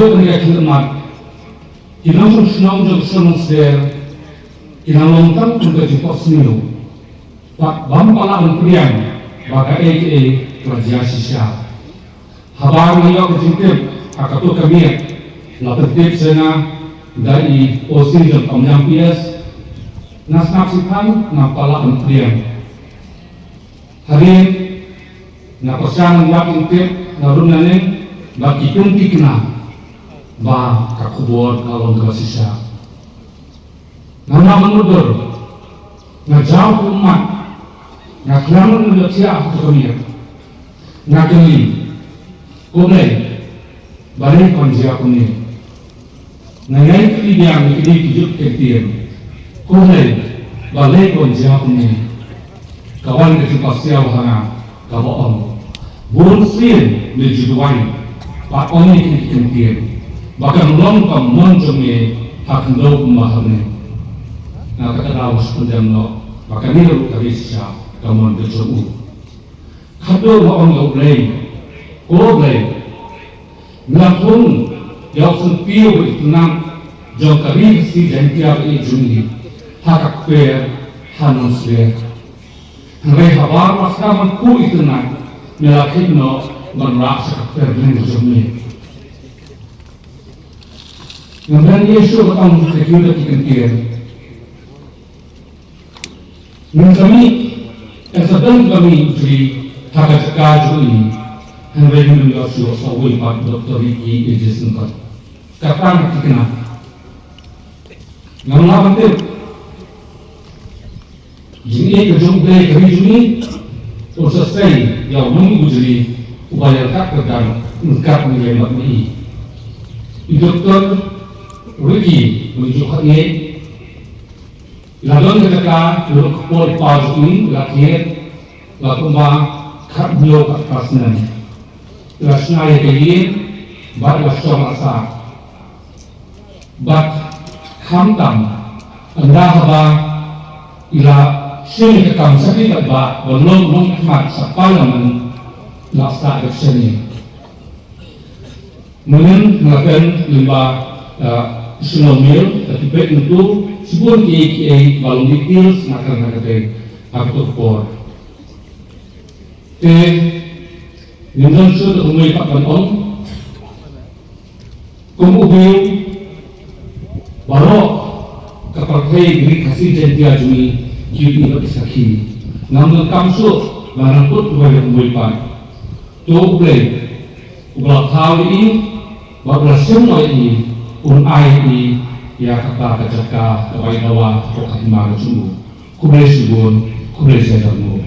Kabut ni kaki emat, kinong senang jauh senang seder, kinong longkang untuk jumpa seniu, tak bampala unprian, baka kerja sisa. Habar ngayon kejengkir, akatu kami, lapetip sena dari osin dan pemnyampias, nasnapsikan napala unprian. Hari napasangan yakin tip narunanen bagi kunti kena. Ba kakubor kalong kasisa nana menudur ngajau umat ngaklangan melecia aku kemir ngakeli kone balik konjia kone nangai kili yang kili hidup ketir kone balik konjia kone kawan kecipasya wahana kawan burun sin mejuduai pak oni kili ketir bahkan longkang monjongnya hak ndo pemahamnya. Nah kata daus pendam lo, bahkan ini lu kali siapa kamu berjumpa. Kado lo orang lo lay, ngapun jauh sempil beritenang jauh kali si jentiar ijuni hak akper hanus ber. Hingga habar masalah ku itenang melakin lo merasa akper dengan berjumpa. Namun Yesus bertang sekitar dikentir. Kami sedang kami jadi harga kerja ini hendak menjual sesuatu yang doktor ini ijazah. Kata kita, namun apa tu? Jini kejumpa kami ini selesai yang menunggu jadi upaya kerja untuk menjadi makni. Doktor Ricky menunjukkannya lalu ketika duduk pol pas ini latihan lalu kat beliau kat kasnan kelasnya yang kalian baru langsung asa bat hamtam anda haba ila sini kekam sakit ba belum menghemat sepalaman laksa aksesnya mungkin melakukan lembah Sunomil, tapi baik itu sebelum KKA balong detail senakan nakatay aktor por. Nindon sudah umay pakanong kumubil barok kapaghay giri kasi jentia jumi kiyuti na isaki. Namun kamso marangkot tuwag umay pa. Tuoblay ublak hali babla semua ini unai ini ya kata kejaka kawai nawa kok himar sungguh kublai subun kublai sejamu